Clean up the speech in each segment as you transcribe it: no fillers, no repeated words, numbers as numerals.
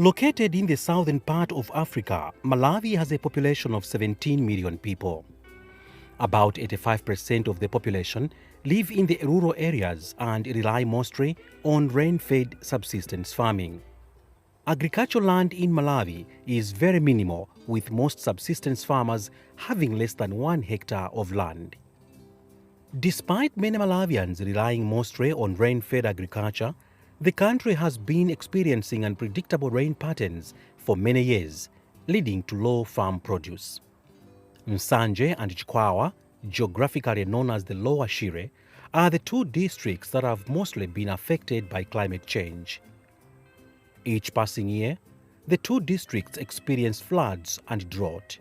Located in the southern part of Africa, Malawi has a population of 17 million people. About 85% of the population live in the rural areas and rely mostly on rain-fed subsistence farming. Agricultural land in Malawi is very minimal, with most subsistence farmers having less than 1 hectare of land. Despite many Malawians relying mostly on rain-fed agriculture, the country has been experiencing unpredictable rain patterns for many years, leading to low farm produce. Nsanje and Chikwawa, geographically known as the Lower Shire, are the two districts that have mostly been affected by climate change. Each passing year, the two districts experience floods and drought.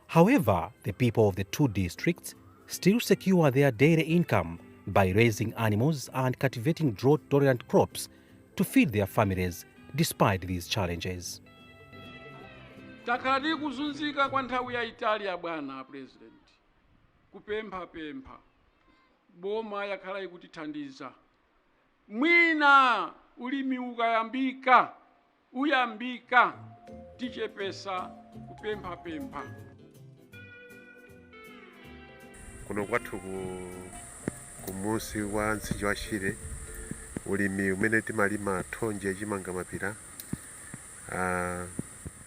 However, the people of the two districts still secure their daily income by raising animals and cultivating drought-tolerant crops to feed their families despite these challenges. Takhala tili kuzunzika kwa nthawi yayitali ya bwana President. Kupempha boma yakhala ikutithandiza. Mwina ulimi uyambika tichepesa kupempha. Kuno kwathu kumusi wa nsinje wa Shire ulimi umene timalima thonje chimanga mapira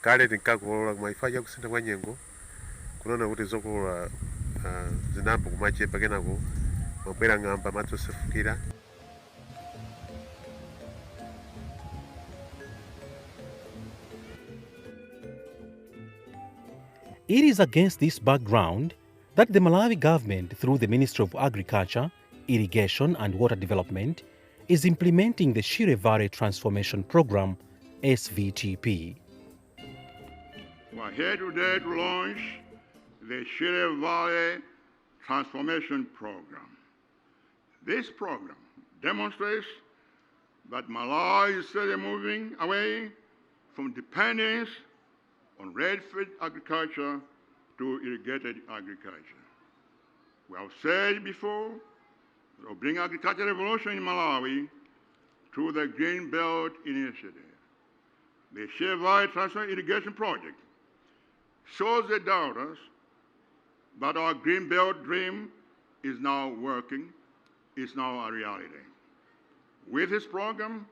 kale tinkakolola kumaifa ya kusintha kwa nyengo kunaona kuti zokolola zinambo kumachepa kenako mabwera ng'amba madzi osefukira. It is against this background that the Malawi government, through the Ministry of Agriculture, Irrigation and Water Development, is implementing the Shire Valley Transformation Program, SVTP. We are here today to launch the Shire Valley Transformation Program. This program demonstrates that Malawi is steadily moving away from dependence on rain-fed agriculture to irrigated agriculture. We have said before that we'll bring agricultural revolution in Malawi through the Green Belt Initiative. The Shire Valley Transformation Irrigation Project shows the doubters that our Green Belt dream is now working, is now a reality. With this program,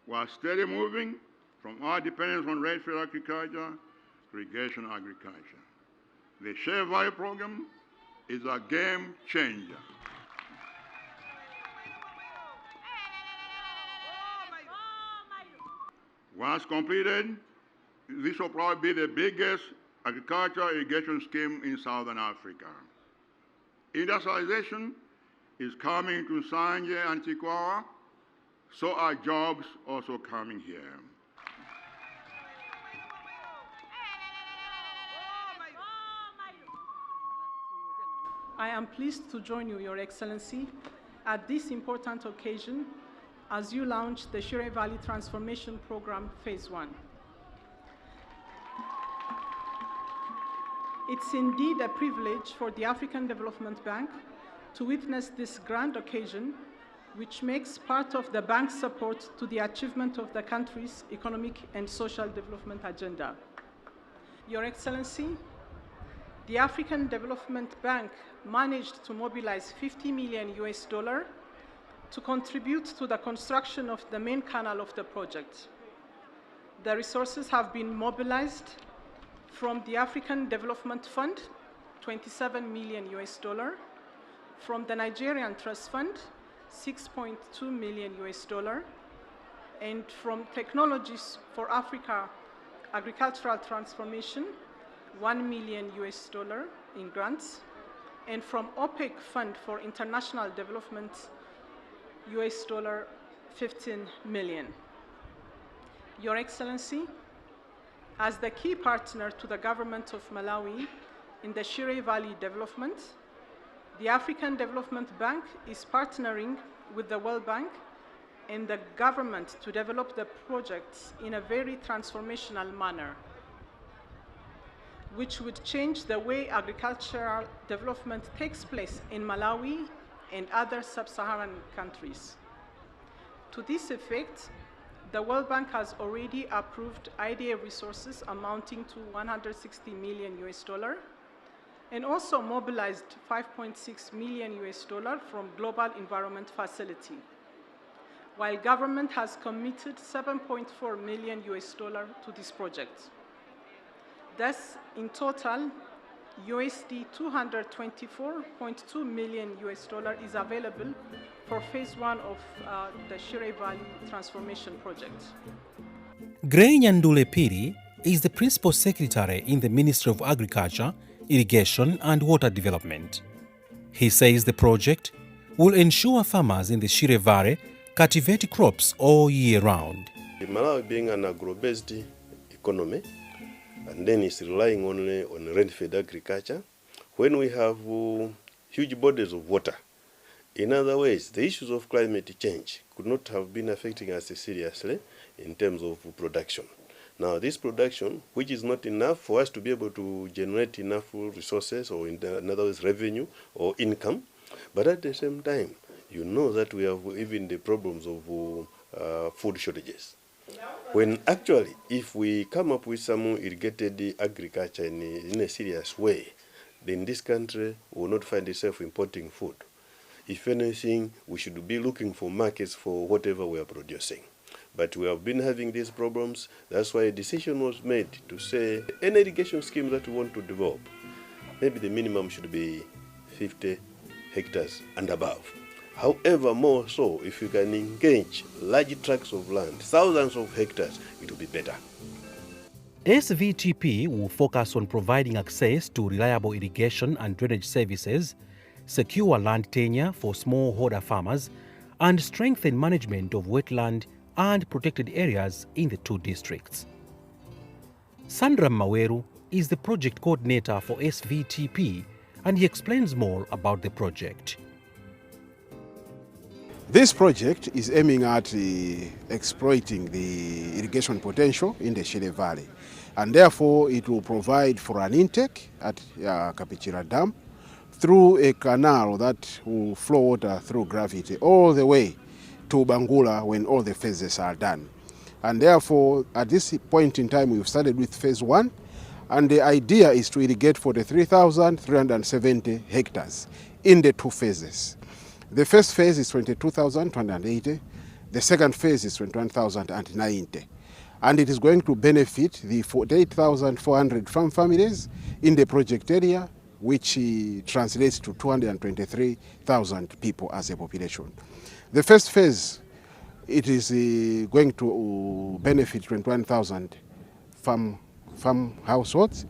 we are steadily moving from our dependence on rain-fed agriculture to irrigation agriculture. The Shire Valley program is a game changer. Once completed, this will probably be the biggest agricultural irrigation scheme in Southern Africa. Industrialization is coming to Nsanje and Chikwawa, so are jobs also coming here. I am pleased to join you, Your Excellency, at this important occasion as you launch the Shire Valley Transformation Program Phase 1. It's indeed a privilege for the African Development Bank to witness this grand occasion, which makes part of the bank's support to the achievement of the country's economic and social development agenda. Your Excellency, the African Development Bank managed to mobilize $50 million to contribute to the construction of the main canal of the project. The resources have been mobilized from the African Development Fund, $27 million, from the Nigerian Trust Fund, $6.2 million, and from Technologies for Africa Agricultural Transformation, $1 million in grants, and from OPEC Fund for International Development, $15 million. Your Excellency, as the key partner to the government of Malawi in the Shire Valley development, the African Development Bank is partnering with the World Bank and the government to develop the projects in a very transformational manner, which would change the way agricultural development takes place in Malawi and other sub-Saharan countries. To this effect, the World Bank has already approved IDA resources amounting to 160 million US dollar, and also mobilized 5.6 million US dollar from Global Environment Facility, while government has committed 7.4 million US dollar to this project. Thus, in total, USD 224.2 million US dollar is available for phase 1 of the Shire Valley Transformation Project. Gray Nyandule Piri is the Principal Secretary in the Ministry of Agriculture, Irrigation and Water Development. He says the project will ensure farmers in the Shire Valley cultivate crops all year round. Malawi being an agro-based economy, and then it's relying only on rain-fed agriculture, when we have huge bodies of water. In other ways, the issues of climate change could not have been affecting us seriously in terms of production. Now, this production, which is not enough for us to be able to generate enough resources, or in other words, revenue or income, but at the same time, you know that we have even the problems of food shortages. When actually, if we come up with some irrigated agriculture in a serious way, then this country will not find itself importing food. If anything, we should be looking for markets for whatever we are producing. But we have been having these problems. That's why a decision was made to say any irrigation scheme that we want to develop, maybe the minimum should be 50 hectares and above. However, more so, if you can engage large tracts of land, thousands of hectares, it will be better. SVTP will focus on providing access to reliable irrigation and drainage services, secure land tenure for smallholder farmers, and strengthen management of wetland and protected areas in the two districts. Sandra Maweru is the project coordinator for SVTP, and he explains more about the project. This project is aiming at exploiting the irrigation potential in the Shire Valley, and therefore it will provide for an intake at Kapichira Dam through a canal that will flow water through gravity all the way to Bangula when all the phases are done. And therefore, at this point in time, we've started with phase 1, and the idea is to irrigate 43,370 hectares in the two phases. The first phase is 22,280, the second phase is 21,090. And it is going to benefit the 48,400 farm families in the project area, which translates to 223,000 people as a population. The first phase, it is going to benefit 21,000 farm households,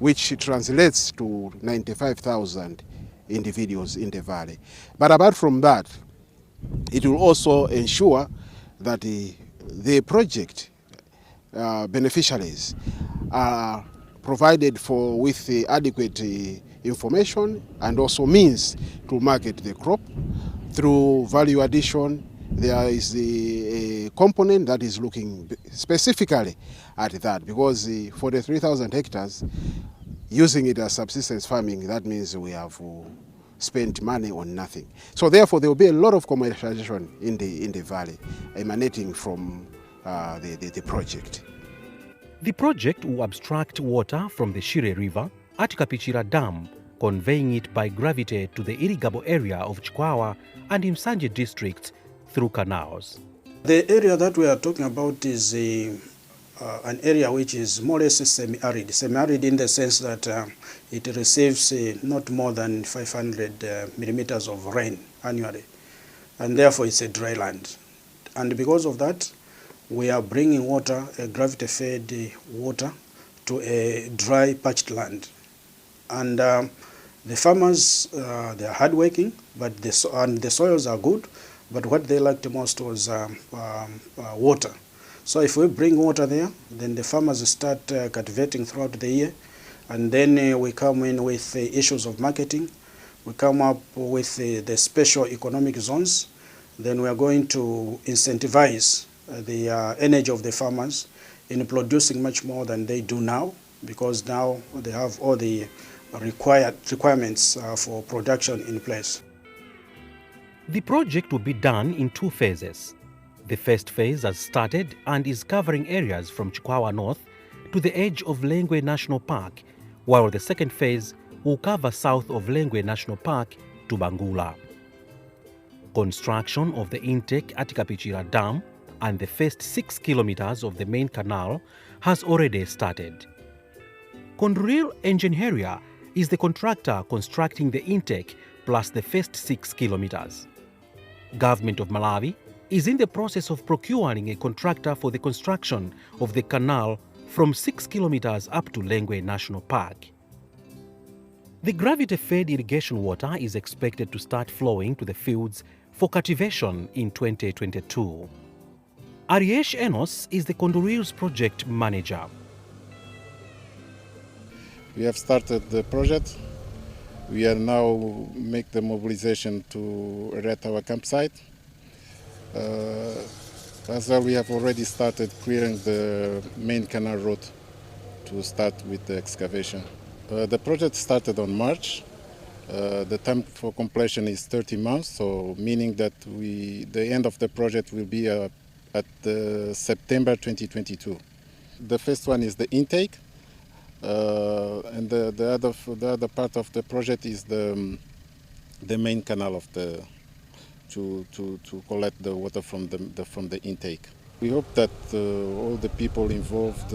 which translates to 95,000 individuals in the valley. But apart from that, it will also ensure that the project beneficiaries are provided for with adequate information and also means to market the crop through value addition. There is a component that is looking specifically at that, because for the 3,000 hectares, using it as subsistence farming, that means we have spent money on nothing. So therefore, there will be a lot of commercialization in the valley emanating from the project. The project will abstract water from the Shire River at Kapichira Dam, conveying it by gravity to the irrigable area of Chikwawa and Imsanje districts through canals. The area that we are talking about is an area which is more or less semi-arid. Semi-arid in the sense that it receives not more than 500 millimeters of rain annually, and therefore it's a dry land. And because of that, we are bringing water, gravity-fed water, to a dry, parched land. And the farmers, they are hardworking, but the soils are good, but what they liked most was water. So if we bring water there, then the farmers start cultivating throughout the year, and then we come in with the issues of marketing. We come up with the special economic zones. Then we are going to incentivize the energy of the farmers in producing much more than they do now, because now they have all the requirements for production in place. The project will be done in two phases. The first phase has started and is covering areas from Chikwawa North to the edge of Lengwe National Park, while the second phase will cover south of Lengwe National Park to Bangula. Construction of the intake at Kapichira Dam and the first 6 kilometers of the main canal has already started. Konduril Engineering is the contractor constructing the intake plus the first 6 kilometers. Government of Malawi is in the process of procuring a contractor for the construction of the canal from 6 kilometers up to Lengwe National Park. The gravity-fed irrigation water is expected to start flowing to the fields for cultivation in 2022. Ariesh Enos is the Konduril's project manager. We have started the project. We are now make the mobilization to erect our campsite. As well, we have already started clearing the main canal road to start with the excavation. The project started on March. The time for completion is 30 months, so meaning that the end of the project will be at September 2022. The first one is the intake, and the other part of the project is the main canal of the to collect the water from the intake. We hope that all the people involved,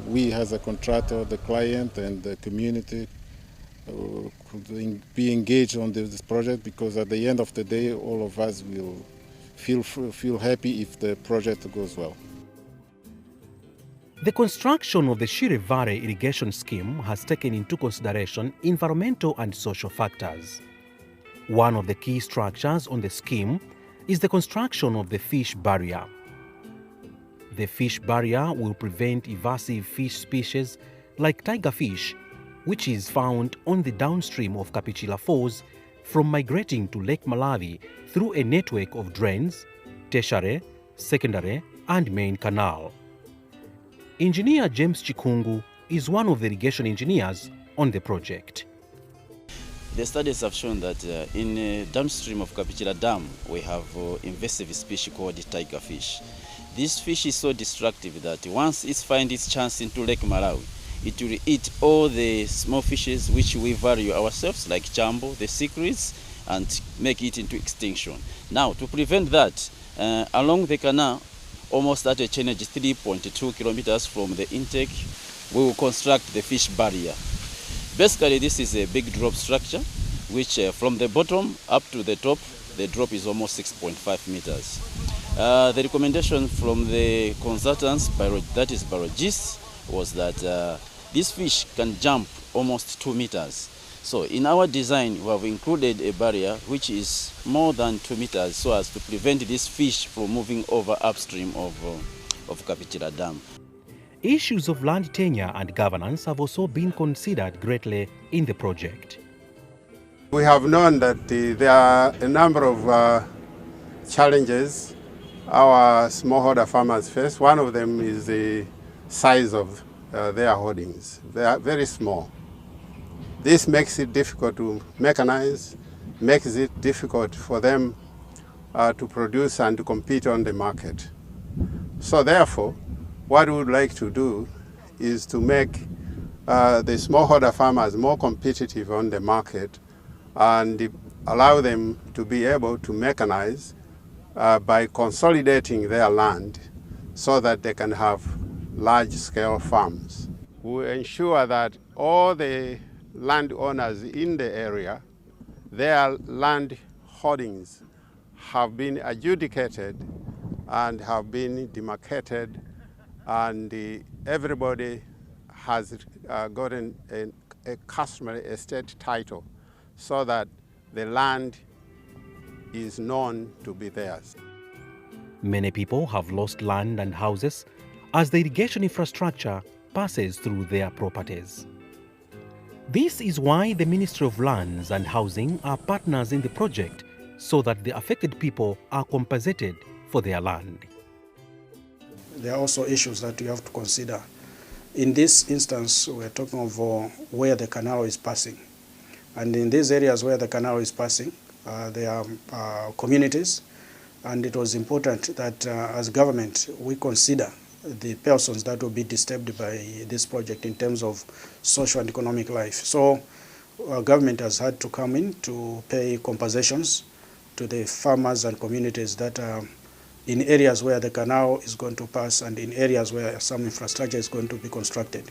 we as a contractor, the client, and the community, could be engaged on this project, because at the end of the day, all of us will feel happy if the project goes well. The construction of the Shire Valley irrigation scheme has taken into consideration environmental and social factors. One of the key structures on the scheme is the construction of the fish barrier. The fish barrier will prevent invasive fish species like tiger fish, which is found on the downstream of Kapichila Falls, from migrating to Lake Malawi through a network of drains, tertiary, secondary, and main canal. Engineer James Chikungu is one of the irrigation engineers on the project. The studies have shown that in downstream of Kapichila Dam, we have invasive species called tiger fish. This fish is so destructive that once it finds its chance into Lake Malawi, it will eat all the small fishes which we value ourselves, like chambo, the cichlids, and make it into extinction. Now, to prevent that, along the canal, almost at a channel 3.2 kilometers from the intake, we will construct the fish barrier. Basically, this is a big drop structure, which from the bottom up to the top, the drop is almost 6.5 meters. The recommendation from the consultants, that is biologists, was that this fish can jump almost 2 meters. So in our design, we have included a barrier which is more than 2 meters, so as to prevent this fish from moving over upstream of Kapichila Dam. Issues of land tenure and governance have also been considered greatly in the project. We have known that there are a number of challenges our smallholder farmers face. One of them is the size of their holdings. They are very small. This makes it difficult to mechanize, makes it difficult for them to produce and to compete on the market. So therefore, what we would like to do is to make the smallholder farmers more competitive on the market and allow them to be able to mechanize by consolidating their land so that they can have large-scale farms. We ensure that all the landowners in the area, their land holdings have been adjudicated and have been demarcated, and everybody has gotten a customary estate title so that the land is known to be theirs. Many people have lost land and houses as the irrigation infrastructure passes through their properties. This is why the Ministry of Lands and Housing are partners in the project, so that the affected people are compensated for their land. There are also issues that you have to consider. In this instance, we're talking of where the canal is passing. And in these areas where the canal is passing, there are communities, And it was important that as government, we consider the persons that will be disturbed by this project in terms of social and economic life. So our government has had to come in to pay compensations to the farmers and communities that are in areas where the canal is going to pass and in areas where some infrastructure is going to be constructed.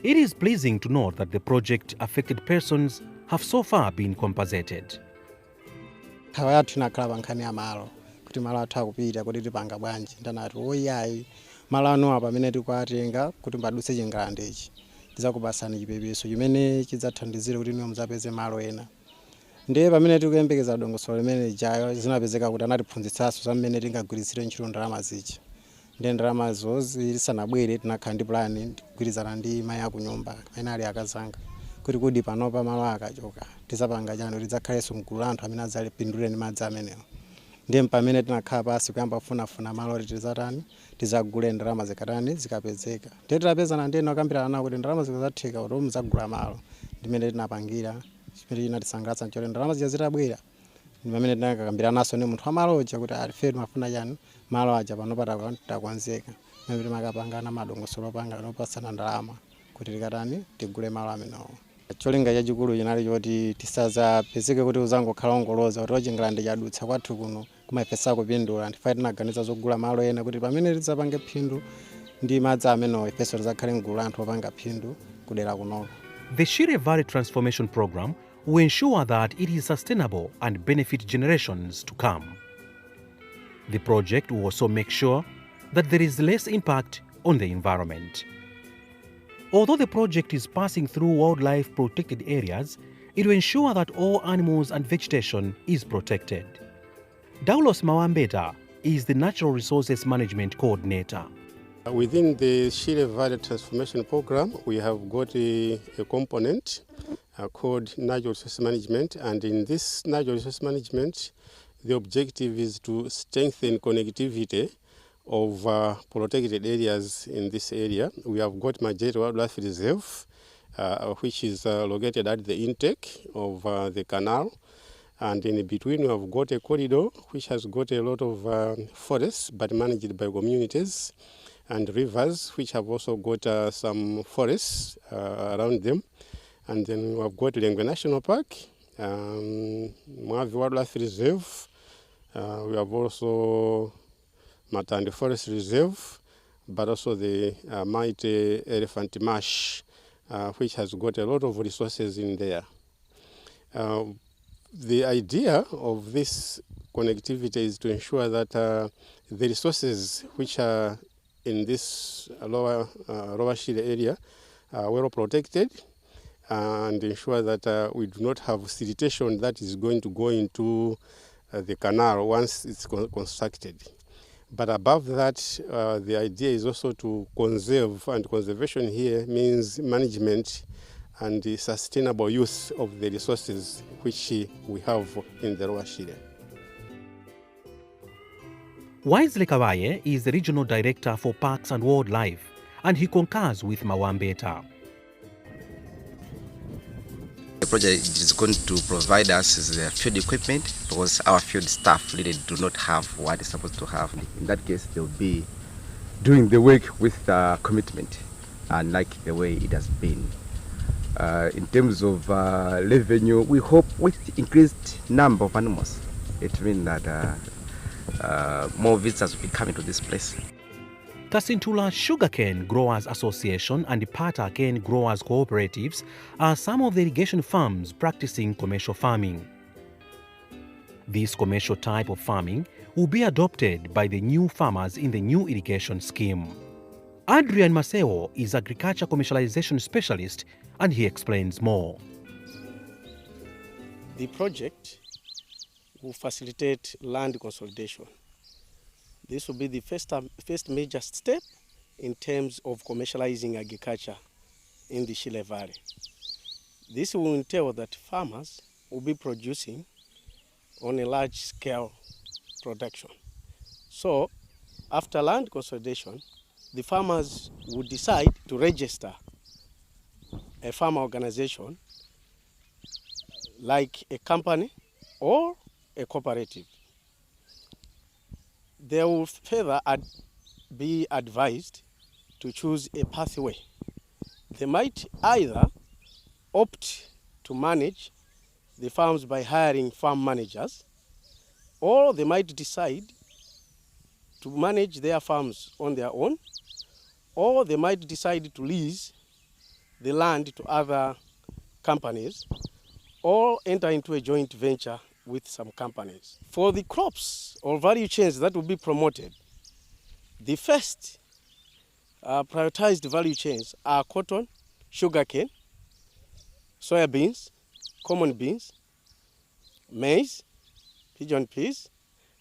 It is pleasing to note that the project-affected persons have so far been compensated. Nkhawa yathu inakhala pa nkhani ya malo kuti malo athu akupita kuti tipanga bwanji ndanati oyayi malo anu apa amene tikuatenga kuti mbadutse chingalandechi tidzakupasani chipepeso chimene chidzathandizire kuti niwo muzapeze malo ena. Ndiye pamene tikuyembekeza dongosolo limene lijayo zinapezeka kuti anatiphunzitsanso za mmene tingagwiritsire ntchito ndalama zicha. Ndiye ndalama zozi lisanabwere tinakhala ndi plani kugwirizana ndi mayi akunyumba amene ali akazanga kuti kudi panopa malo akachoka tidzapanga chani tidzakhalenso mgulu la anthu amene adzapindulire ndi madzi amenewo. Ndiye pamene tinakhala pasi kuyamba kufunafuna malo oti tidzatani tidzagule ndalama zikatani zikapezeka. Ndiye tidapezana ndi ena okambirana nawo kuti ndalama zikazatheka kuti mudzagula malo ndimene tinapangira chimene chinatisangalatsa nchoti ndalama zija zitabwera ndi pamene tinakambiranaso ndi munthu wamaloja kuti alife timafuna chani malo aja panopa takonzeka pamene timakapangana madongosolo opanga opasana ndalama kuti tikatani tigule malo amenewo. Cholinga chachikulu chinali choti tisadzapezeke kuti uzangokhala ongoloza kuti ochingalande chadutsa kwathu kuno kumaifesa kupindula ndife tinaganiza zogula malo ena kuti pamene tidzapange phindu ndi madzi amenewo ifeso tidzakhale mgulu la anthu opanga phindu kudera kunoko. The Shire Valley Transformation Program will ensure that it is sustainable and benefit generations to come. The project will also make sure that there is less impact on the environment. Although the project is passing through wildlife protected areas, it will ensure that all animals and vegetation is protected. Daulos Mawambeta is the Natural Resources Management Coordinator. Within the Shire Valley Transformation Program, we have got a component called Natural Resource Management, and in this Natural Resource Management, the objective is to strengthen connectivity of protected areas in this area. We have got Majete Wildlife Reserve, which is located at the intake of the canal, and in between we have got a corridor which has got a lot of forests but managed by communities, and rivers which have also got some forests around them. And then we have got Lengwe National Park, Mwavi Wildlife Reserve, we have also Matandi Forest Reserve, but also the mighty Elephant Marsh, which has got a lot of resources in there. The idea of this connectivity is to ensure that the resources which are in this lower Shire area are well protected, and ensure that we do not have siltation that is going to go into the canal once it's constructed. But above that, the idea is also to conserve, and conservation here means management and the sustainable use of the resources which we have in the lower Shire. Wisely Kawaye is the Regional Director for Parks and Wildlife, and he concurs with Mawambeta. The project is going to provide us the field equipment because our field staff really do not have what it's supposed to have. In that case, they'll be doing the work with commitment, and like the way it has been. In terms of revenue, we hope with increased number of animals, it means that more visitors will be coming to this place. Kasintula Sugarcane Growers Association and the Pata Cane Growers Cooperatives are some of the irrigation farms practicing commercial farming. This commercial type of farming will be adopted by the new farmers in the new irrigation scheme. Adrian Maseo is agriculture commercialization specialist, and he explains more. The project will facilitate land consolidation. This will be the first major step in terms of commercializing agriculture in the Shire Valley. This will entail that farmers will be producing on a large scale production. So after land consolidation, the farmers would decide to register a farmer organization like a company or a cooperative. they will further be advised to choose a pathway. They might either opt to manage the farms by hiring farm managers, or they might decide to manage their farms on their own, or they might decide to lease the land to other companies, or enter into a joint venture with some companies. For the crops or value chains that will be promoted, the first prioritized value chains are cotton, sugarcane, soybeans, common beans, maize, pigeon peas,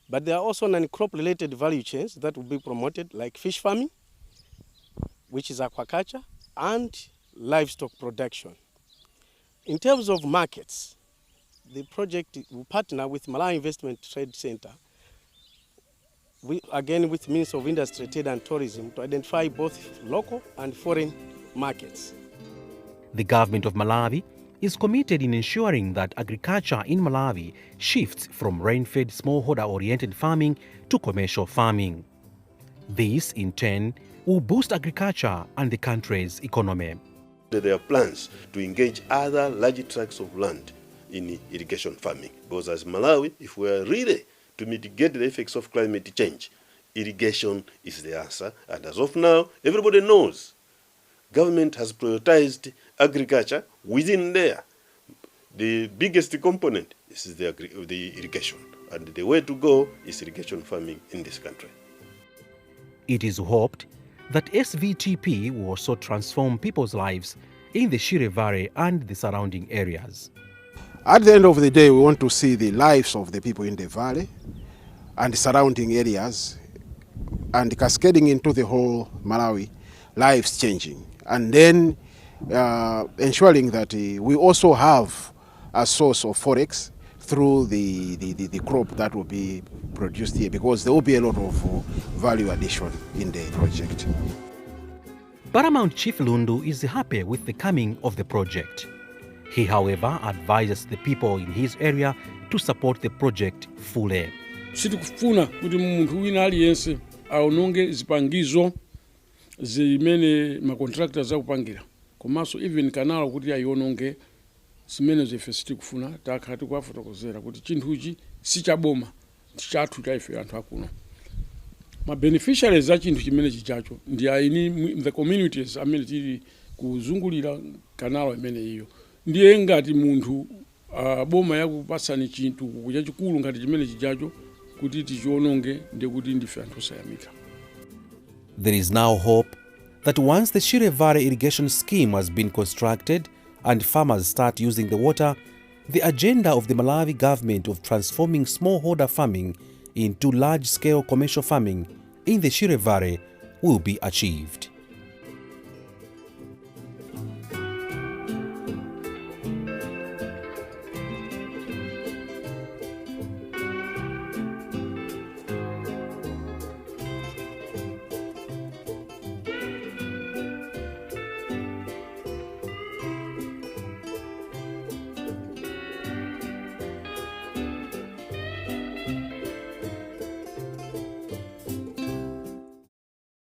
but there are also non-crop related value chains that will be promoted, like fish farming, which is aquaculture, and livestock production. In terms of markets, the project will partner with Malawi Investment Trade Center, again with Ministry of Industry, Trade and Tourism, to identify both local and foreign markets. The government of Malawi is committed in ensuring that agriculture in Malawi shifts from rain-fed smallholder-oriented farming to commercial farming. This, in turn, will boost agriculture and the country's economy. There are plans to engage other large tracts of land in irrigation farming, because as Malawi, if we are really to mitigate the effects of climate change, irrigation is the answer. And as of now, everybody knows government has prioritized agriculture. Within there, the biggest component is the irrigation, and the way to go is irrigation farming in this country. It is hoped that SVTP will also transform people's lives in the Shire Valley and the surrounding areas. At the end of the day, we want to see the lives of the people in the valley and the surrounding areas, and cascading into the whole Malawi, lives changing. And then ensuring that we also have a source of forex through the crop that will be produced here, because there will be a lot of value addition in the project. Paramount Chief Lundu is happy with the coming of the project. He, however, advises the people in his area to support the project fully. Sitikufuna kuti munthu wina aliyense aononge zipangizo zimene macontractors akupangira, komanso even kanalo kuti ayiononge zimene ife sitikufuna. Takhala tikuwafotokozera kuti chinthuchi si chaboma, chathu cha ife anthu akuno. Ma beneficiaries a chinthu chimene chichacho ndi aini the communities amene tili kuzungulira kanalo imene iyo. Ndiye ngati munthu boma yakupasani chinthu chachikulu ngati chimene chichacho kuti tichiononge, ndiye kuti ndife anthu osayamika. There is now hope that once the Shire Valley irrigation scheme has been constructed and farmers start using the water, the agenda of the Malawi government of transforming smallholder farming into large-scale commercial farming in the Shire Valley will be achieved.